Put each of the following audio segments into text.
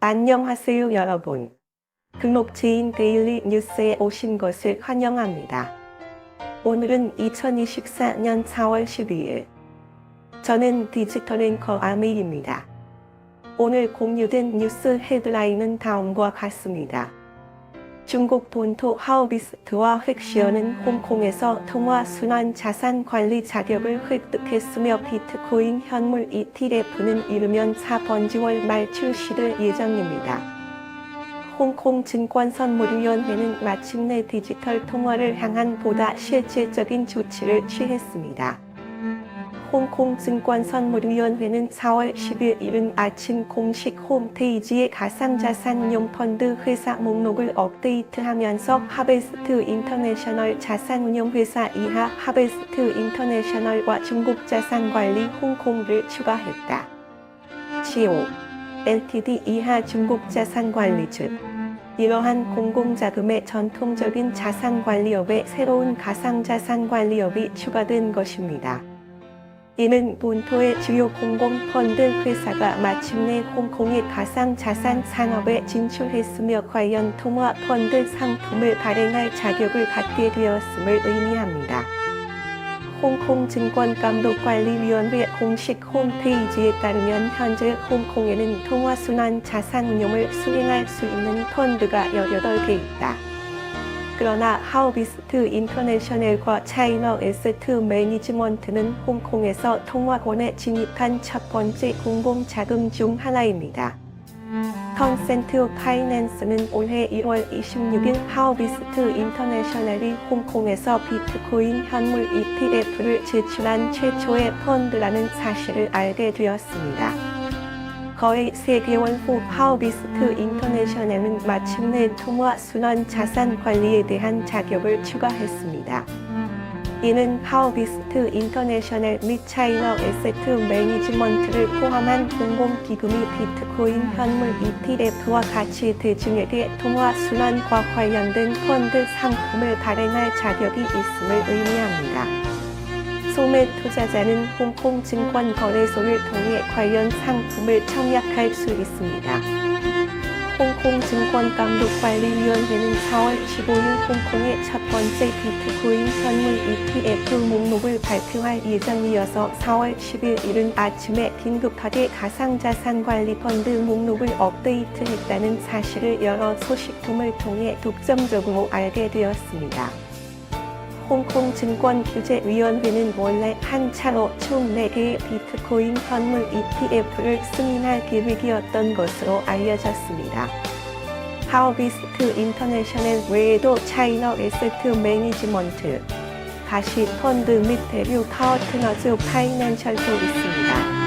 안녕하세요 여러분. 등록지인 데일리 뉴스에 오신 것을 환영합니다. 오늘은 2024년 4월 12일. 저는 디지털 앵커 아미입니다. 오늘 공유된 뉴스 헤드라인은 다음과 같습니다. 중국 본토 하오비스트와 획시어는 홍콩에서 통화순환 자산 관리 자격을 획득했으며 비트코인 현물 ETF는 이르면 4번 10월 말 출시될 예정입니다. 홍콩 증권선물위원회는 마침내 디지털 통화를 향한 보다 실질적인 조치를 취했습니다. 홍콩 증권선물위원회는 4월 10일 이른 아침 공식 홈페이지에 가상자산운용 펀드 회사 목록을 업데이트하면서 하베스트 인터내셔널 자산운용회사 이하 하베스트 인터내셔널과 중국자산관리 홍콩을 추가했다. CO Ltd 이하 중국자산관리 즉 이러한 공공자금의 전통적인 자산관리업에 새로운 가상자산관리업이 추가된 것입니다. 이는 본토의 주요 공공펀드 회사가 마침내 홍콩의 가상자산 산업에 진출했으며 관련 통화펀드 상품을 발행할 자격을 갖게 되었음을 의미합니다. 홍콩 증권감독관리위원회 공식 홈페이지에 따르면 현재 홍콩에는 통화순환 자산운용을 수행할 수 있는 펀드가 18개 있다. 그러나 하오비스트 인터내셔널과 차이너 에세트 매니지먼트는 홍콩에서 통화권에 진입한 첫 번째 공공자금 중 하나입니다. 컨센트 파이낸스는 올해 1월 26일 하오비스트 인터내셔널이 홍콩에서 비트코인 현물 ETF를 제출한 최초의 펀드라는 사실을 알게 되었습니다. 거의 3개월 후 하오비스트 인터내셔널은 마침내 통화순환 자산 관리에 대한 자격을 추가했습니다. 이는 하오비스트 인터내셔널 및 차이너 에세트 매니지먼트를 포함한 공공기금이 비트코인 현물 ETF와 같이 대중에게 통화순환과 관련된 펀드 상품을 발행할 자격이 있음을 의미합니다. 소매 투자자는 홍콩 증권거래소를 통해 관련 상품을 청약할 수 있습니다. 홍콩 증권감독관리위원회는 4월 15일 홍콩의 첫 번째 비트코인 현물 ETF 목록을 발표할 예정이어서 4월 10일 이른 아침에 긴급하게 가상자산관리 펀드 목록을 업데이트했다는 사실을 여러 소식통을 통해 독점적으로 알게 되었습니다. 홍콩 증권규제위원회는 원래 한 차로 총 4개의 비트코인 현물 ETF를 승인할 계획이었던 것으로 알려졌습니다. 하오비스트 인터내셔널 외에도 차이너 에세트 매니지먼트, 가시 펀드 및 대류 파워트너즈 파이낸셜도 있습니다.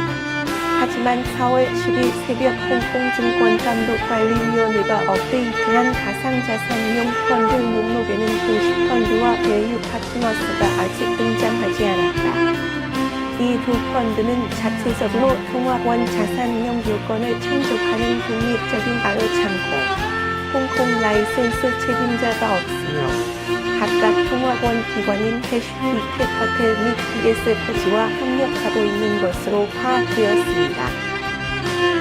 하지만 4월 10일 새벽 홍콩 증권감독관리위원회가 업데이트한 가상자산운용 펀드 목록에는 도시펀드와 밸류 파트너스가 아직 등장하지 않았다. 이 두 펀드는 자체적으로 통화권 자산운용 요건을 충족하는 독립적인 바로 참고 홍콩 라이센스 책임자가 없으며 각각 통화권 기관인 해시피 캐퍼텔 및 PSFG와 협력하고 있는 것으로 파악되었습니다.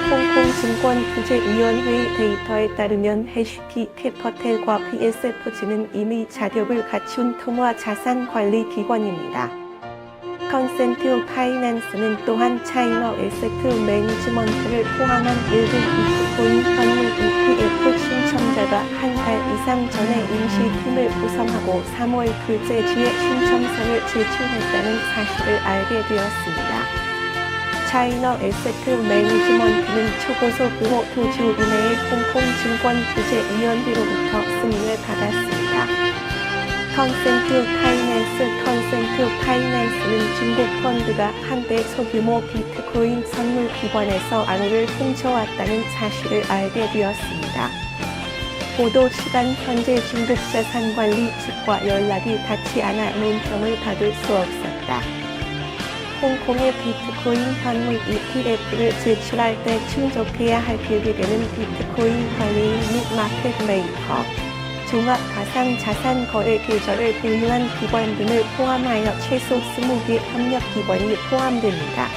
홍콩 증권규제위원회의 데이터에 따르면 해시피 캐퍼텔과 PSFG는 이미 자격을 갖춘 통화자산관리 기관입니다. 컨센트 파이낸스는 또한 차이너 에세트 매니지먼트를 포함한 일부 비트코인 현물 ETF 신청자가 한 달 이상 전에 임시팀을 구성하고 3월 둘째 주에 신청서를 제출했다는 사실을 알게 되었습니다. 차이너 에세트 매니지먼트는 초고속 규모 2주 이내에 홍콩 증권규제위원회로부터 승인을 받았습니다. 컨센트 파이낸스는 중국 펀드가 한때 소규모 비트코인 선물 기관에서 안호를 훔쳐왔다는 사실을 알게 되었습니다. 보도 시간 현재 중국자산관리 측과 연락이 닿지 않아 논평을 받을 수 없었다. 홍콩의 비트코인 현물 ETF를 제출할 때 충족해야 할 계획에는 비트코인 관리인 및 마켓메이커, 종합 가상자산 거래 계좌를 보유한 기관 등을 포함하여 최소 20개 협력기관이 포함됩니다.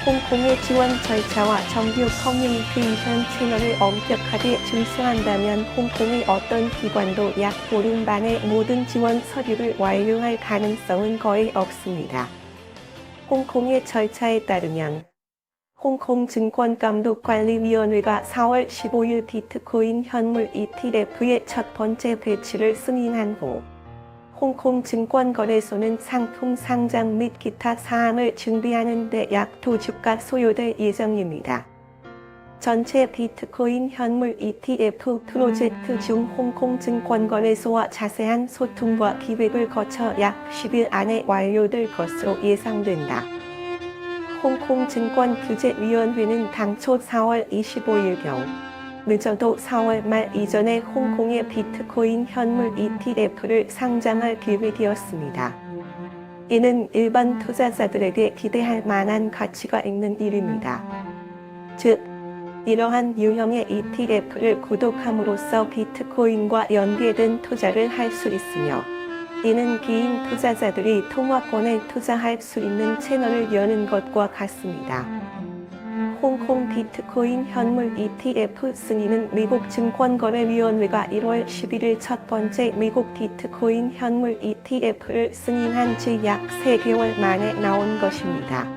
홍콩의 지원 절차와 정규 커뮤니케이션 채널을 엄격하게 준수한다면 홍콩의 어떤 기관도 약 보름 만에 모든 지원 서류를 완료할 가능성은 거의 없습니다. 홍콩의 절차에 따르면 홍콩 증권감독관리위원회가 4월 15일 비트코인 현물 ETF의 첫 번째 배치를 승인한 후 홍콩 증권거래소는 상품 상장 및 기타 사항을 준비하는 데 약 2주가 소요될 예정입니다. 전체 비트코인 현물 ETF 프로젝트 중 홍콩 증권거래소와 자세한 소통과 기획을 거쳐 약 10일 안에 완료될 것으로 예상된다. 홍콩 증권규제위원회는 당초 4월 25일경 늦어도 4월 말 이전에 홍콩의 비트코인 현물 ETF를 상장할 계획이었습니다. 이는 일반 투자자들에게 기대할 만한 가치가 있는 일입니다. 즉, 이러한 유형의 ETF를 구독함으로써 비트코인과 연계된 투자를 할 수 있으며 이는 개인 투자자들이 통화권에 투자할 수 있는 채널을 여는 것과 같습니다. 홍콩 비트코인 현물 ETF 승인은 미국 증권거래위원회가 1월 11일 첫 번째 미국 비트코인 현물 ETF를 승인한 지 약 3개월 만에 나온 것입니다.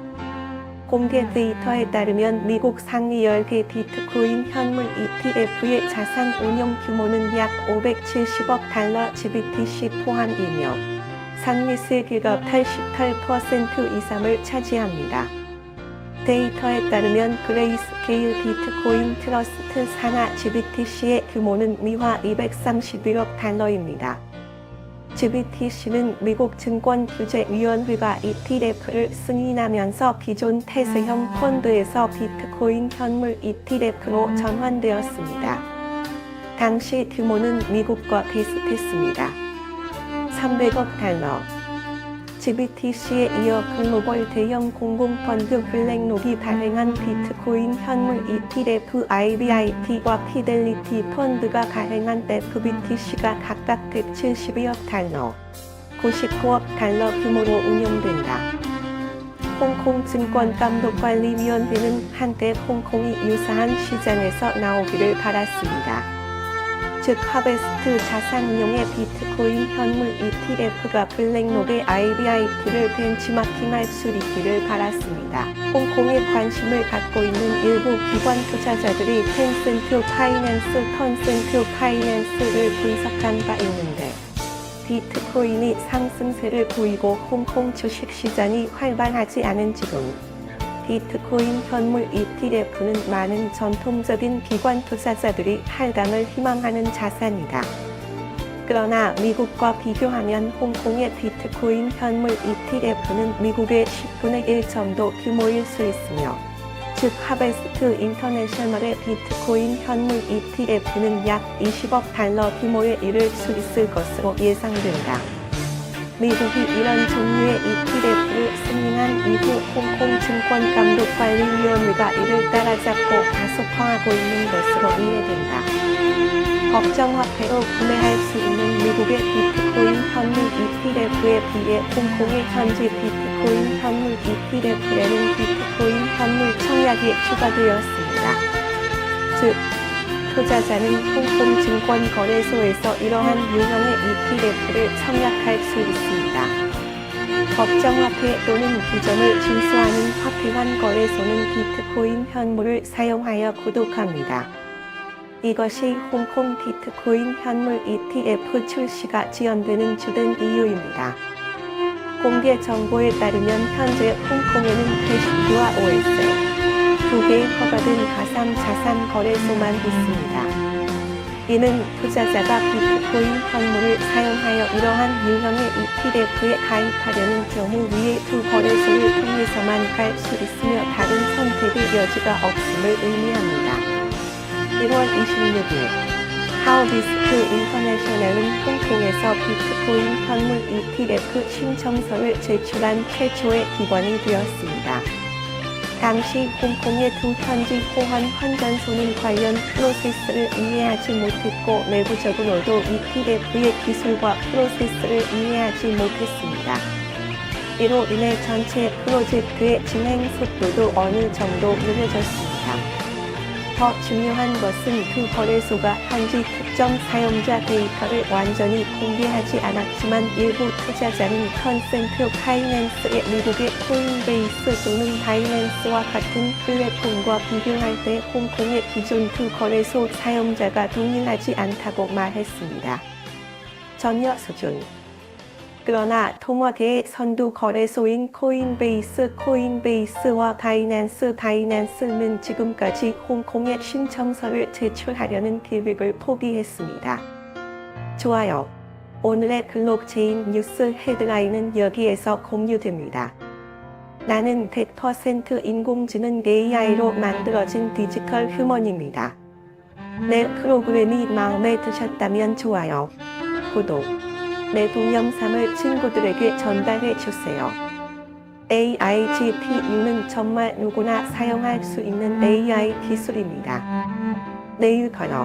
공개 데이터에 따르면 미국 상위 10개 비트코인 현물 ETF의 자산 운용 규모는 약 570억 달러 GBTC 포함이며 상위 3개가 88% 이상을 차지합니다. 데이터에 따르면 그레이스케일 비트코인 트러스트 산하 GBTC의 규모는 미화 231억 달러입니다. GBTC는 미국 증권규제위원회가 ETF를 승인하면서 기존 태세형 펀드에서 비트코인 현물 ETF로 전환되었습니다. 당시 규모는 미국과 비슷했습니다. 300억 달러. GBTC에 이어 글로벌 대형 공공펀드 블랙록이 발행한 비트코인 현물 ETF IBIT와 피델리티 펀드가 발행한 FBTC가 각각 172억 달러, 99억 달러 규모로 운용된다. 홍콩 증권감독관리위원회는 한때 홍콩이 유사한 시장에서 나오기를 바랐습니다. 즉 하베스트 자산운용의 비트코인 현물 ETF가 블랙록의 IBIT를 벤치마킹할 수 있기를 바랐습니다. 홍콩에 관심을 갖고 있는 일부 기관 투자자들이 텐센트 파이낸스, 컨센트 파이낸스를 분석한 바 있는데 비트코인이 상승세를 보이고 홍콩 주식시장이 활발하지 않은 지금 비트코인 현물 ETF는 많은 전통적인 기관 투자자들이 할당을 희망하는 자산이다. 그러나 미국과 비교하면 홍콩의 비트코인 현물 ETF는 미국의 10분의 1 정도 규모일 수 있으며 즉 하베스트 인터내셔널의 비트코인 현물 ETF는 약 20억 달러 규모에 이를 수 있을 것으로 예상된다. 미국이 이런 종류의 ETF를 승인한 이후 홍콩 증권감독관리위원회가 이를 따라잡고 가속화하고 있는 것으로 이해된다. 법정화폐로 구매할 수 있는 미국의 비트코인 현물 ETF에 비해 홍콩의 현지 비트코인 현물 ETF에는 비트코인 현물 청약이 추가되었습니다. 즉, 투자자는 홍콩 증권거래소에서 이러한 유형의 ETF를 청약할 수 있습니다. 법정화폐 또는 규정을 준수하는 화폐환 거래소는 비트코인 현물을 사용하여 구독합니다. 이것이 홍콩 비트코인 현물 ETF 출시가 지연되는 주된 이유입니다. 공개 정보에 따르면 현재 홍콩에는 캐시큐와 OS 두 개의 허가된 가상 자산 거래소만 있습니다. 이는 투자자가 비트코인 현물을 사용하여 이러한 유형의 ETF에 가입하려는 경우 위의 두 거래소를 통해서만 갈 수 있으며 다른 선택의 여지가 없음을 의미합니다. 1월 26일 하우비스트 인터내셔널은 홍콩에서 비트코인 현물 ETF 신청서를 제출한 최초의 기관이 되었습니다. 당시 홍콩의 두 현지 호환 환전소는 관련 프로세스를 이해하지 못했고 내부적으로도 ETF의 기술과 프로세스를 이해하지 못했습니다. 이로 인해 전체 프로젝트의 진행 속도도 어느 정도 느려졌습니다. 더 중요한 것은 그 거래소가 현지 특정 사용자 데이터를 완전히 공개하지 않았지만 일부 투자자는 컨센트 파이낸스의 미국의 코인베이스 또는 바이낸스와 같은 플랫폼과 비교할 때 홍콩의 기존 두 거래소 사용자가 동일하지 않다고 말했습니다. 전혀 수준. 그러나 통화계의 선두 거래소인 코인베이스와 바이낸스는 지금까지 홍콩에 신청서를 제출하려는 계획을 포기했습니다. 좋아요. 오늘의 블록체인 뉴스 헤드라인은 여기에서 공유됩니다. 나는 100% 인공지능 AI로 만들어진 디지털 휴먼입니다. 내 프로그램이 마음에 드셨다면 좋아요, 구독, 내 동영상을 친구들에게 전달해 주세요. AIGPU는 정말 누구나 사용할 수 있는 AI 기술입니다. 내일 걸어